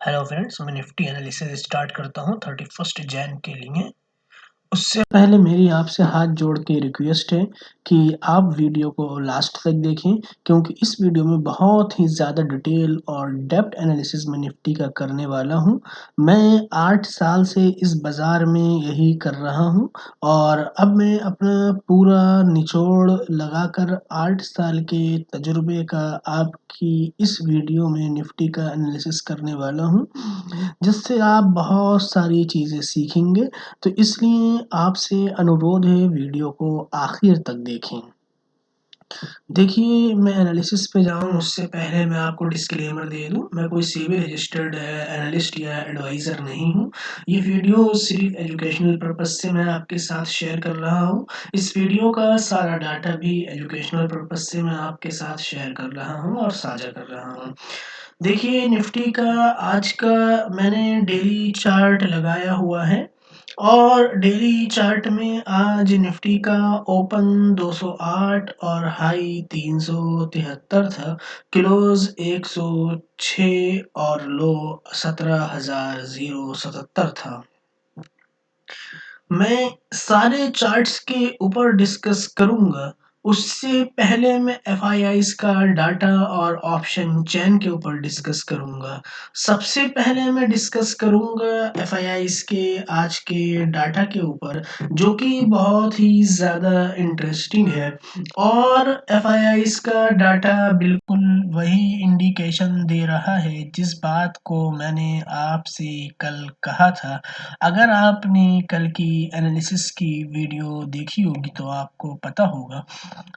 Hello friends, मैं Nifty analysis start करता हूँ 31 जैन के लिए। उससे पहले मेरी आपसे हाथ जोड़ के रिक्वेस्ट है कि आप वीडियो को लास्ट तक देखें, क्योंकि इस वीडियो में बहुत ही ज़्यादा डिटेल और डेप्थ एनालिसिस मैं निफ्टी का करने वाला हूँ। मैं 8 साल से इस बाज़ार में यही कर रहा हूँ और अब मैं अपना पूरा निचोड़ लगाकर 8 साल के तजुर्बे का आपकी इस वीडियो में निफ्टी का एनालिसिस करने वाला हूँ, जिससे आप बहुत सारी चीज़ें सीखेंगे। तो इसलिए आपसे अनुरोध है वीडियो को आखिर तक देखें। देखिए, मैं एनालिसिस पे जाऊँ उससे पहले मैं आपको डिस्क्लेमर दे दूँ, मैं कोई सेबी रजिस्टर्ड एनालिस्ट या एडवाइज़र नहीं हूँ। ये वीडियो सिर्फ़ एजुकेशनल पर्पज़ से मैं आपके साथ शेयर कर रहा हूँ। इस वीडियो का सारा डाटा भी एजुकेशनल पर्पज़ से मैं आपके साथ शेयर कर रहा हूँ और साझा कर रहा हूँ। देखिए, निफ्टी का आज का मैंने डेली चार्ट लगाया हुआ है और डेली चार्ट में आज निफ्टी का ओपन 208 और हाई 373 था, क्लोज 106 और लो 17,077 था। मैं सारे चार्ट्स के ऊपर डिस्कस करूँगा, उससे पहले मैं एफआईआईज़ का डाटा और ऑप्शन चेन के ऊपर डिस्कस करूँगा। सबसे पहले मैं डिस्कस करूँगा एफआईआईज़ के आज के डाटा के ऊपर, जो कि बहुत ही ज़्यादा इंटरेस्टिंग है और एफआईआईज़ का डाटा बिल्कुल वही इंडिकेशन दे रहा है जिस बात को मैंने आपसे कल कहा था। अगर आपने कल की एनालिसिस की वीडियो देखी होगी तो आपको पता होगा।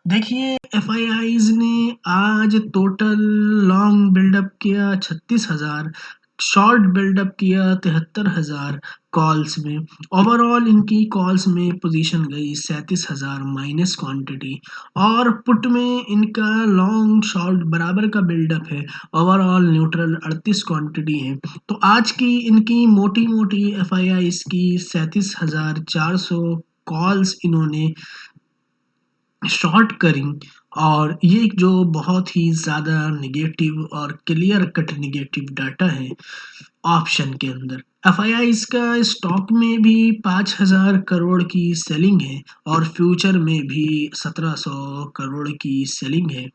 देखिए, एफआईआईज़ ने आज टोटल लॉन्ग बिल्डअप किया 36,000, शॉर्ट बिल्डअप किया 73,000 कॉल्स में। ओवरऑल इनकी कॉल्स में पोजीशन गई 37,000 माइनस क्वांटिटी और पुट में इनका लॉन्ग शॉर्ट बराबर का बिल्डअप है। ओवरऑल न्यूट्रल 38 क्वांटिटी है। तो आज की इनकी मोटी-मोटी एफआईआईज़ की 37,400 कॉल्स इन्होंने शॉर्ट करी और ये जो बहुत ही ज़्यादा नेगेटिव और क्लियर कट नेगेटिव डाटा है ऑप्शन के अंदर। एफआईआईज़ का स्टॉक में भी 5,000 करोड़ की सेलिंग है और फ्यूचर में भी 1700 करोड़ की सेलिंग है,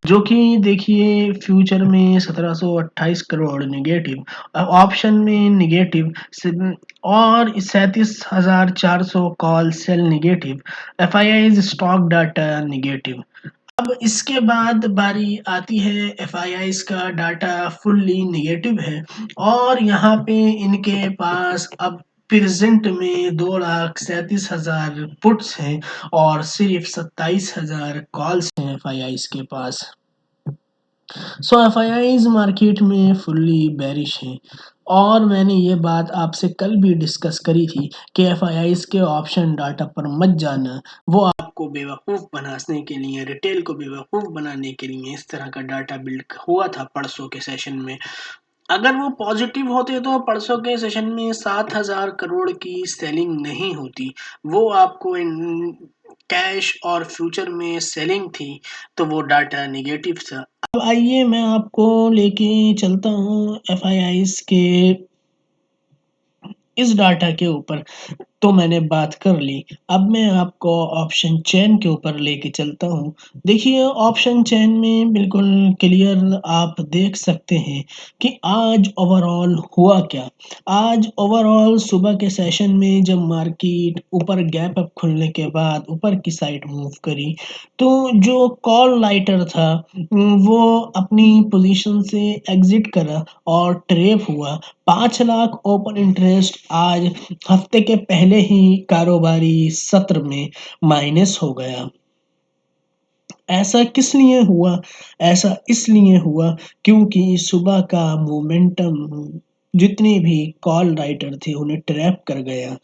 जो कि देखिए फ्यूचर में 1728 करोड़ नेगेटिव, ऑप्शन में नेगेटिव और 37,400 call sell negative, FIIs stock data negative. अब इसके बाद बारी आती है एफआईआईज़ का डाटा फुल्ली नेगेटिव है और यहाँ पे इनके पास अब प्रेजेंट में 2,37,000 पुट्स हैं और सिर्फ 27,000 कॉल्स हैं एफआईआईज़ के पास। सो एफआईआईज़ मार्केट में फुल्ली बेरिश हैं और मैंने ये बात आपसे कल भी डिस्कस करी थी कि एफआईआईज़ के ऑप्शन डाटा पर मत जाना, वो आपको बेवकूफ़ बनाने के लिए, रिटेल को बेवकूफ़ बनाने के लिए इस तरह का डाटा बिल्ड हुआ था परसों के सेशन में। अगर वो पॉजिटिव होते तो परसों के सेशन में 7,000 करोड़ की सेलिंग नहीं होती, वो आपको इन कैश और फ्यूचर में सेलिंग थी, तो वो डाटा नेगेटिव था। अब आइए मैं आपको लेके चलता हूँ एफआईआईज़ के इस डाटा के ऊपर। तो मैंने बात कर ली, अब मैं आपको ऑप्शन चेन के ऊपर लेके चलता हूँ। देखिए, ऑप्शन चेन में बिल्कुल क्लियर आप देख सकते हैं कि आज ओवरऑल हुआ क्या। आज ओवरऑल सुबह के सेशन में जब मार्केट ऊपर गैप अप खुलने के बाद ऊपर की साइड मूव करी, तो जो कॉल राइटर था वो अपनी पोजीशन से एग्जिट करा और ट्रैप हुआ। 5 लाख ओपन इंटरेस्ट आज हफ्ते के पहले ही कारोबारी सत्र में माइनस हो गया। ऐसा किस लिए हुआ? ऐसा इसलिए हुआ क्योंकि सुबह का मोमेंटम जितने भी कॉल राइटर थे उन्हें ट्रैप कर गया।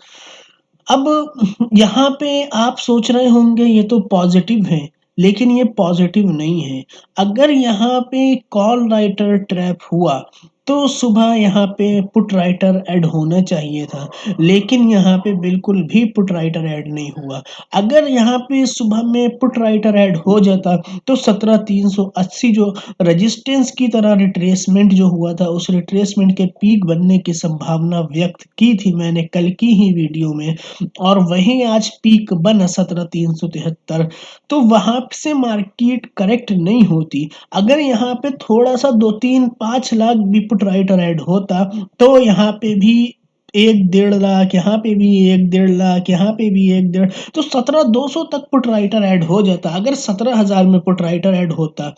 अब यहाँ पे आप सोच रहे होंगे ये तो पॉजिटिव है, लेकिन ये पॉजिटिव नहीं है। अगर यहाँ पे कॉल राइटर ट्रैप हुआ तो सुबह यहाँ पे पुट राइटर ऐड होना चाहिए था, लेकिन यहाँ पे बिल्कुल भी पुट राइटर ऐड नहीं हुआ। अगर यहाँ पे सुबह में पुट राइटर ऐड हो जाता तो 17,380 जो रेजिस्टेंस की तरह रिट्रेसमेंट जो हुआ था, उस रिट्रेसमेंट के पीक बनने की संभावना व्यक्त की थी मैंने कल की ही वीडियो में, और वहीं आज पीक बना 17,373। तो वहां से मार्केट करेक्ट नहीं होती। अगर यहाँ पे थोड़ा सा 2-3-5 लाख भी पुट राइटर ऐड होता तो यहाँ पे भी 1-1.5 लाख, यहाँ पे भी 1-1.5 लाख, यहाँ पे भी 1-1.5, तो 17,200 तक पुट राइटर ऐड हो जाता अगर 17,000 में पुट राइटर ऐड होता।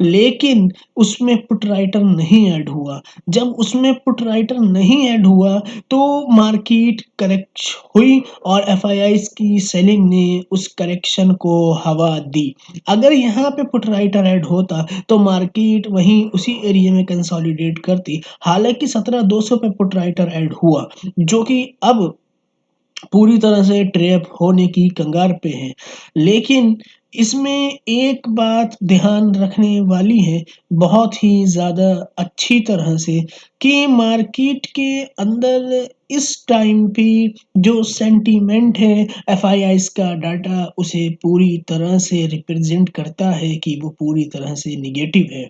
लेकिन उसमें पुट राइटर नहीं ऐड हुआ। जब उसमें पुट राइटर नहीं ऐड हुआ तो मार्केट करेक्ट हुई और एफआईआईज की सेलिंग ने उस करेक्शन को हवा दी। अगर यहाँ पे पुट राइटर ऐड होता तो मार्केट वहीं उसी एरिया में कंसोलिडेट करती। हालांकि 17,200 पे पुट राइटर ऐड हुआ, जो कि अब पूरी तरह से ट्रैप होने की कगार पे है। लेकिन इसमें एक बात ध्यान रखने वाली है बहुत ही ज़्यादा अच्छी तरह से, कि मार्केट के अंदर इस टाइम पे जो सेंटीमेंट है एफआईआईज का डाटा उसे पूरी तरह से रिप्रेजेंट करता है कि वो पूरी तरह से निगेटिव है।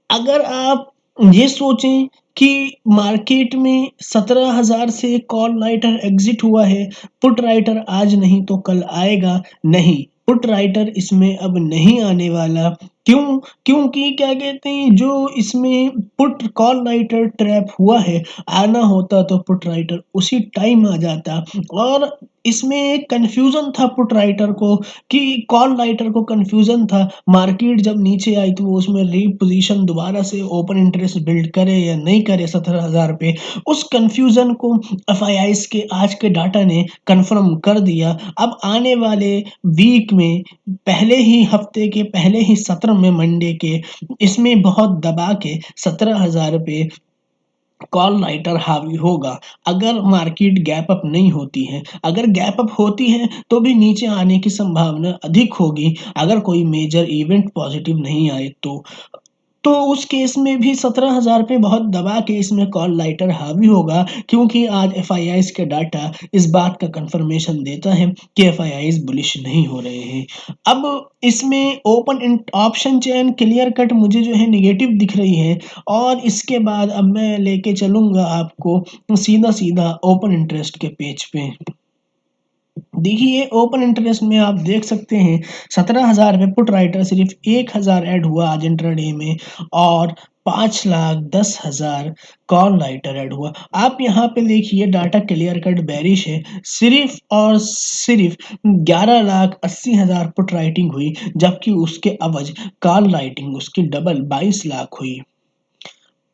अगर आप ये सोचें कि मार्केट में 17,000 से कॉल राइटर एग्जिट हुआ है, पुट राइटर आज नहीं तो कल आएगा, नहीं, पुट राइटर इसमें अब नहीं आने वाला। क्यों? क्योंकि क्या कहते हैं, जो इसमें पुट कॉल राइटर ट्रैप हुआ है, आना होता तो पुट राइटर उसी टाइम आ जाता। और इसमें एक कंफ्यूजन था पुट राइटर को, कि कॉल राइटर को कंफ्यूजन था, मार्केट जब नीचे आई तो वो उसमें रीपोजीशन दोबारा से ओपन इंटरेस्ट बिल्ड करे या नहीं करे 17,000 पे। उस कंफ्यूजन को एफआईआईज के आज के डाटा ने कंफर्म कर दिया। अब आने वाले वीक में, पहले ही हफ्ते के पहले ही सत्र में, मंडे के, इसमें बहुत दबा के 17,000 पे कॉल राइटर हावी होगा। अगर मार्केट गैप अप नहीं होती है, अगर गैप अप होती है तो भी नीचे आने की संभावना अधिक होगी, अगर कोई मेजर इवेंट पॉजिटिव नहीं आए तो उस केस में भी 17,000 पे बहुत दबा के इसमें कॉल राइटर हावी होगा, क्योंकि आज एफआईआईज के डाटा इस बात का कंफर्मेशन देता है कि एफआईआईज बुलिश नहीं हो रहे हैं। अब इसमें open option chain clear cut मुझे जो है निगेटिव दिख रही है, और इसके बाद अब मैं लेके चलूंगा आपको सीधा सीधा ओपन इंटरेस्ट के पेज पे। देखिए ओपन इंटरेस्ट में आप देख सकते हैं 17,000 में पुट राइटर सिर्फ 1,000 ऐड हुआ आज इंट्राडे में, और 5,10,000 कॉल राइटर ऐड हुआ। आप यहाँ पे देखिए डाटा क्लियर कट बेरिश है, सिर्फ और सिर्फ 11,80,000 पुट राइटिंग हुई, जबकि उसके अवज कॉल राइटिंग उसकी डबल 22 लाख हुई।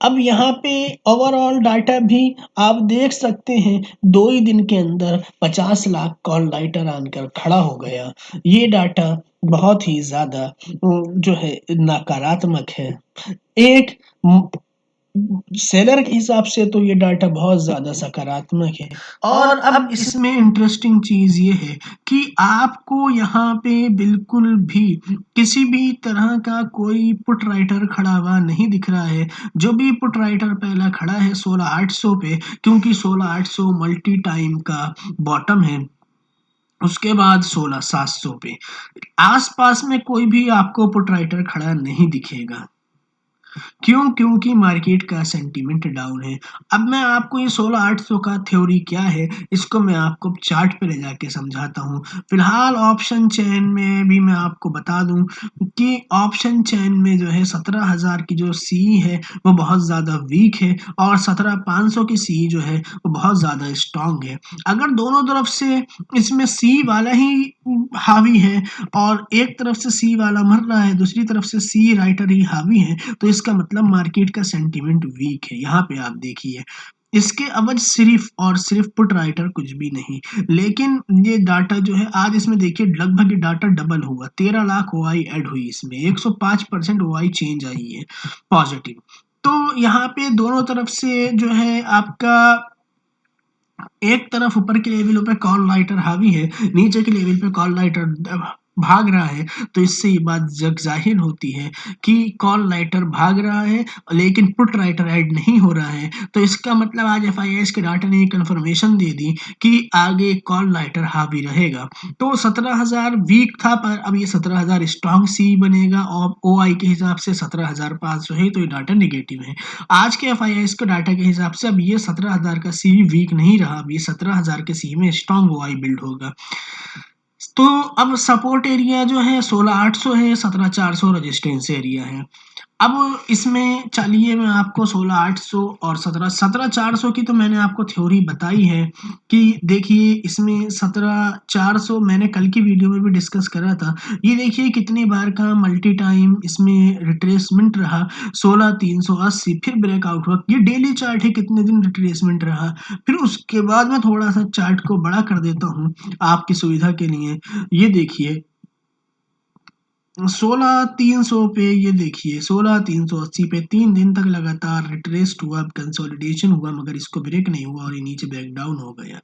अब यहाँ पे ओवरऑल डाटा भी आप देख सकते हैं, 2 ही दिन के अंदर 50 लाख कॉल राइटर आनकर खड़ा हो गया। ये डाटा बहुत ही ज़्यादा जो है नकारात्मक है। एक सेलर के हिसाब से तो ये डाटा बहुत ज़्यादा सकारात्मक है। और अब इसमें इंटरेस्टिंग चीज़ ये है कि आपको यहाँ पे बिल्कुल भी किसी भी तरह का कोई पुट राइटर खड़ा हुआ नहीं दिख रहा है। जो भी पुट राइटर पहला खड़ा है 16,800 पे, क्योंकि 16,800 मल्टी टाइम का बॉटम है। उसके बाद 16,700 पे, आसपास में कोई भी आपको पुट राइटर खड़ा नहीं दिखेगा। क्यों? क्योंकि मार्केट का सेंटीमेंट डाउन है। अब मैं आपको ये 16,800 का थ्योरी क्या है, इसको मैं आपको चार्ट पे ले जाके समझाता हूँ। फिलहाल ऑप्शन चेन में भी मैं आपको बता दूं कि ऑप्शन चेन में जो है 17,000 की जो सी है वो बहुत ज़्यादा वीक है, और 17,500 की सी जो है वो बहुत ज़्यादा स्ट्रांग है। अगर दोनों तरफ से इसमें सी वाला ही हावी है, और एक तरफ से सी वाला मर रहा है, दूसरी तरफ से सी राइटर ही हावी है, तो इसका मतलब मार्केट का सेंटीमेंट वीक है। यहाँ पे आप देखिए, इसके अवज सिर्फ और सिर्फ पुट राइटर कुछ भी नहीं। लेकिन ये डाटा जो है आज इसमें देखिए लगभग ये डाटा डबल हुआ, 13 लाख ओआई ऐड हुई, इसमें 105% ओआई चेंज आई है पॉजिटिव। तो यहाँ पे दोनों तरफ से जो है आपका एक तरफ ऊपर के लेवल पे कॉल राइटर हावी है, नीचे के लेवल पे कॉल राइटर भाग रहा है, तो इससे ये बात जग ज़ाहिर होती है कि कॉल राइटर भाग रहा है, लेकिन पुट राइटर ऐड नहीं हो रहा है। तो इसका मतलब आज एफआईआईएस के डाटा ने ये कन्फर्मेशन दे दी कि आगे कॉल राइटर हावी रहेगा। तो 17,000 वीक था, पर अब ये 17,000 स्ट्रॉन्ग सी बनेगा और ओआई के हिसाब से 17,500 है, तो ये डाटा नेगेटिव है। आज के एफआईआईएस के डाटा के हिसाब से अब ये 17,000 का सी वीक नहीं रहा, अब ये 17,000 के सी में स्ट्रॉन्ग ओआई बिल्ड होगा। तो अब सपोर्ट एरिया जो है 16,800 है, 17,400 रेजिस्टेंस एरिया है। अब इसमें चलिए मैं आपको 16,800 और 17,400 की तो मैंने आपको थ्योरी बताई है कि देखिए इसमें 17,400 मैंने कल की वीडियो में भी डिस्कस करा था। ये देखिए कितनी बार का मल्टी टाइम इसमें रिट्रेसमेंट रहा, 16,380 फिर ब्रेकआउट हुआ। ये डेली चार्ट है, कितने दिन रिट्रेसमेंट रहा। फिर उसके बाद मैं थोड़ा सा चार्ट को बड़ा कर देता हूँ आपकी सुविधा के लिए। ये देखिए 16,300 पे, ये देखिए 16,380 पे 3 दिन तक लगातार रिट्रेस्ड हुआ, कंसोलिडेशन हुआ, मगर इसको ब्रेक नहीं हुआ और ये नीचे ब्रेक डाउन हो गया।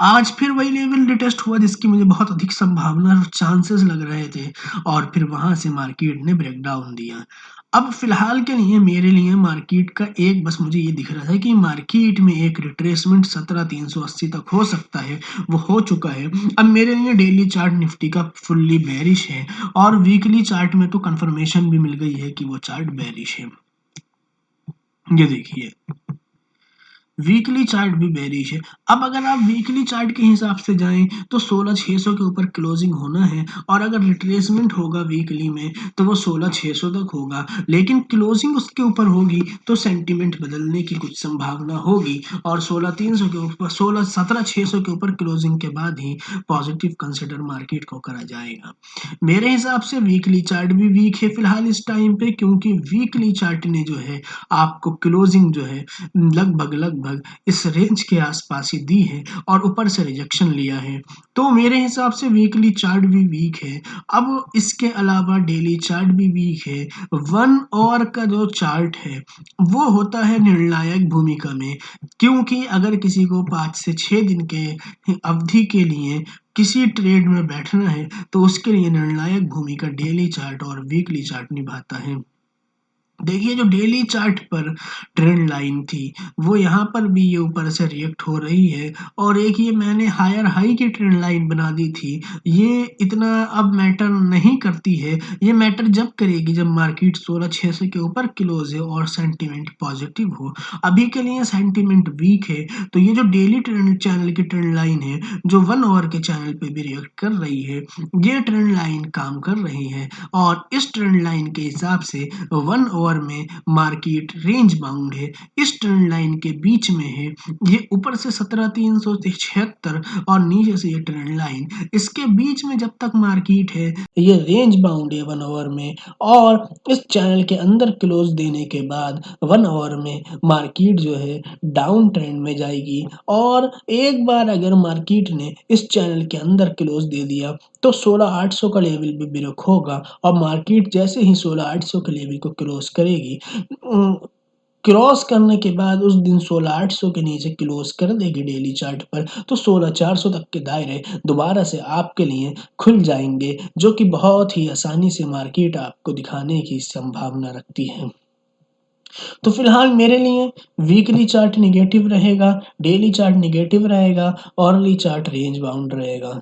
आज फिर वही लेवल रिटेस्ट हुआ जिसकी मुझे बहुत अधिक संभावना और चांसेस लग रहे थे, और फिर वहां से मार्केट ने ब्रेक डाउन दिया। अब फिलहाल के लिए मेरे लिए मार्केट का एक बस मुझे ये दिख रहा था कि मार्केट में एक रिट्रेसमेंट 17,380 तक हो सकता है, वो हो चुका है। अब मेरे लिए डेली चार्ट निफ्टी का फुल्ली बेरिश है, और वीकली चार्ट में तो कंफर्मेशन भी मिल गई है कि वो चार्ट बेरिश है। ये देखिए वीकली चार्ट भी बेरिश है। अब अगर आप वीकली चार्ट के हिसाब से जाएं तो 16,600 के ऊपर क्लोजिंग होना है, और अगर रिट्रेसमेंट होगा वीकली में तो वो 16,600 तक होगा, लेकिन क्लोजिंग उसके ऊपर होगी तो सेंटीमेंट बदलने की कुछ संभावना होगी, और 16,300 के ऊपर 17,600 के ऊपर क्लोजिंग के बाद ही पॉजिटिव कंसिडर मार्केट को करा जाएगा। मेरे हिसाब से वीकली चार्ट भी वीक है फिलहाल इस टाइम पे, क्योंकि वीकली चार्ट ने जो है आपको क्लोजिंग जो है लगभग लगभग इस रेंज के आसपास ही दी है, और ऊपर से रिजेक्शन लिया है। तो मेरे हिसाब से वीकली चार्ट भी वीक है। अब इसके अलावा डेली चार्ट भी वीक है। 1 आवर का जो चार्ट है वो होता है निर्णायक भूमिका में, क्योंकि अगर किसी को 5 से 6 दिन के अवधि के लिए किसी ट्रेड में बैठना है तो उसके लिए निर्णायक भूमिका डेली चार्ट और वीकली चार्ट निभाता है। देखिए जो डेली चार्ट पर ट्रेंड लाइन थी वो यहाँ पर भी ये ऊपर से रिएक्ट हो रही है, और एक ये मैंने हायर हाई की ट्रेंड लाइन बना दी थी, ये इतना अब मैटर नहीं करती है। ये मैटर जब करेगी जब मार्केट 16,600 के ऊपर क्लोज है और सेंटीमेंट पॉजिटिव हो। अभी के लिए सेंटीमेंट वीक है, तो ये जो डेली ट्रेंड चैनल की ट्रेंड लाइन है जो 1 आवर के चैनल पे भी रिएक्ट कर रही है, ये ट्रेंड लाइन काम कर रही है, और इस ट्रेंड लाइन के हिसाब से 1 आवर में मार्केट रेंज बाउंड है, इस ट्रेंड लाइन के बीच में है। ये ऊपर से 17,376 और नीचे से ये ट्रेंड लाइन, इसके बीच में जब तक मार्केट है ये रेंज बाउंड है 1 आवर में, और इस चैनल के अंदर क्लोज देने के बाद 1 आवर में मार्केट जो है डाउन ट्रेंड में जाएगी, और एक बार अगर मार्केट ने इस चैनल के अंदर क्लोज दे दिया तो 16,800 का लेवल भी ब्रेक होगा, और मार्केट जैसे ही 16,800 के लेवल को क्रॉस करेगी, क्रॉस करने के बाद उस दिन 16,800 के नीचे क्लोज कर देगी डेली चार्ट पर, तो 16,400 तक के दायरे दोबारा से आपके लिए खुल जाएंगे, जो कि बहुत ही आसानी से मार्केट आपको दिखाने की संभावना रखती है। तो फिलहाल मेरे लिए वीकली चार्ट निगेटिव रहेगा, डेली चार्ट निगेटिव रहेगा, ऑरली चार्ट रेंज बाउंड रहेगा।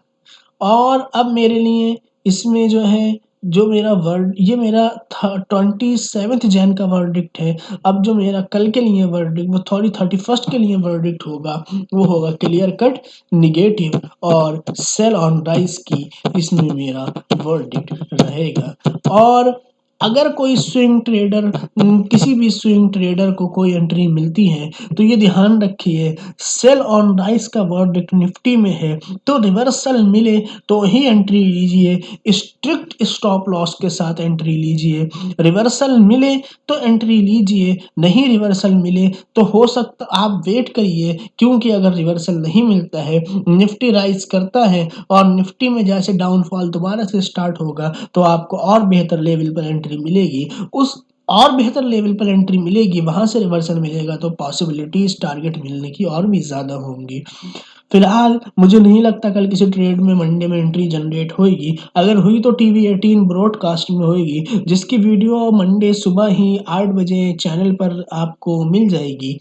और अब मेरे लिए इसमें जो है जो मेरा वर्ड ये मेरा 27 जैन का वर्डिक्ट है। अब जो मेरा कल के लिए वर्डिक्ट वो 31 के लिए वर्डिक्ट होगा, वो होगा क्लियर कट निगेटिव, और सेल ऑन राइस की इसमें मेरा वर्डिक्ट रहेगा। और अगर कोई स्विंग ट्रेडर किसी भी स्विंग ट्रेडर को कोई एंट्री मिलती है तो ये ध्यान रखिए, सेल ऑन राइस का वर्डिक्ट निफ्टी में है तो रिवर्सल मिले तो ही एंट्री लीजिए, स्ट्रिक्ट स्टॉप लॉस के साथ एंट्री लीजिए। रिवर्सल मिले तो एंट्री लीजिए, नहीं रिवर्सल मिले तो हो सकता आप वेट करिए, क्योंकि अगर रिवर्सल नहीं मिलता है, निफ्टी राइज करता है और निफ्टी में जैसे डाउनफॉल दोबारा से स्टार्ट होगा तो आपको और बेहतर लेवल पर एंट्री मिलेगी। उस और बेहतर लेवल पर एंट्री मिलेगी, वहां से रिवर्सल मिलेगा तो पॉसिबिलिटीज टारगेट मिलने की और भी ज्यादा होंगी। फिलहाल मुझे नहीं लगता कल किसी ट्रेड में मंडे में एंट्री जनरेट होएगी। अगर हुई तो टीवी 18 ब्रॉडकास्ट में होएगी, जिसकी वीडियो मंडे सुबह ही 8 बजे चैनल पर आपको मिल जाएगी।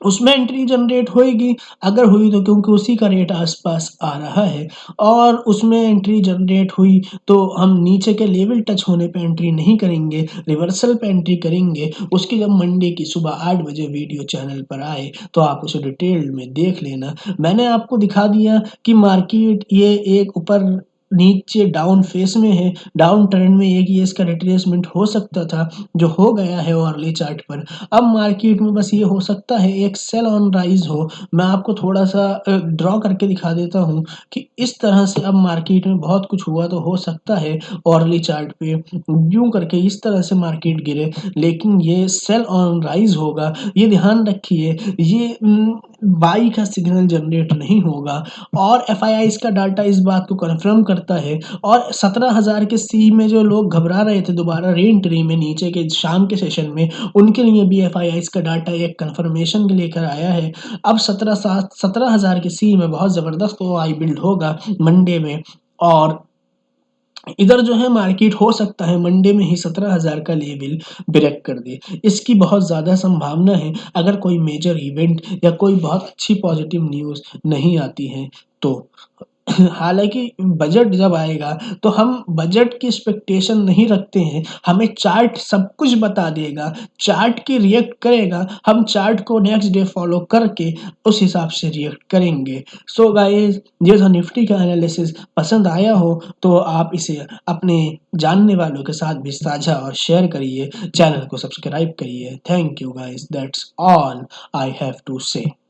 उसमें एंट्री जनरेट होएगी, अगर हुई तो क्योंकि उसी का रेट आस-पास आ रहा है और उसमें एंट्री जनरेट हुई तो हम नीचे के लेवल टच होने पे एंट्री नहीं करेंगे, रिवर्सल पे एंट्री करेंगे। उसकी जब मंडे की सुबह 8 बजे वीडियो चैनल पर आए, तो आप उसे डिटेल में देख लेना। मैंने आपको दिखा दिया कि मार्केट ये एक ऊपर नीचे डाउन फेस में है, डाउन ट्रेंड में एक ये इसका रिट्रेसमेंट हो सकता था, जो हो गया है अर्ली चार्ट पर। अब मार्केट में बस ये हो सकता है एक सेल ऑन राइज़ हो। मैं आपको थोड़ा-सा ड्रॉ करके दिखा देता हूँ कि इस तरह से अब मार्केट में बहुत कुछ हुआ तो हो सकता है अर्ली चार्ट पे यूँ करके इस तरह से मार्केट गिरे, लेकिन ये सेल ऑन राइज़ होगा। ये ध्यान रखिए, ये बाई का सिग्नल जनरेट नहीं होगा और एफआईआईज़ का डाटा इस बात को कन्फर्म करता है और 17,000 के सी में जो लोग घबरा रहे थे दोबारा री-एंट्री में नीचे के शाम के सेशन में, उनके लिए भी एफआईआईज़ का डाटा एक कन्फर्मेशन लेकर आया है। अब 17,000 के सी में बहुत ज़बरदस्त ओआई बिल्ड होगा मंडे में और इधर जो है मार्केट हो सकता है मंडे में ही 17,000 का लेवल ब्रेक कर दे। इसकी बहुत ज़्यादा संभावना है अगर कोई मेजर इवेंट या कोई बहुत अच्छी पॉजिटिव न्यूज़ नहीं आती है तो। हालाँकि बजट जब आएगा तो हम बजट की एक्सपेक्टेशन नहीं रखते हैं, हमें चार्ट सब कुछ बता देगा, चार्ट की रिएक्ट करेगा, हम चार्ट को नेक्स्ट डे फॉलो करके उस हिसाब से रिएक्ट करेंगे। सो गाइस, ये था निफ्टी का एनालिसिस। पसंद आया हो तो आप इसे अपने जानने वालों के साथ भी साझा और शेयर करिए, चैनल को सब्सक्राइब करिए। Thank you guys, that's all I have to से।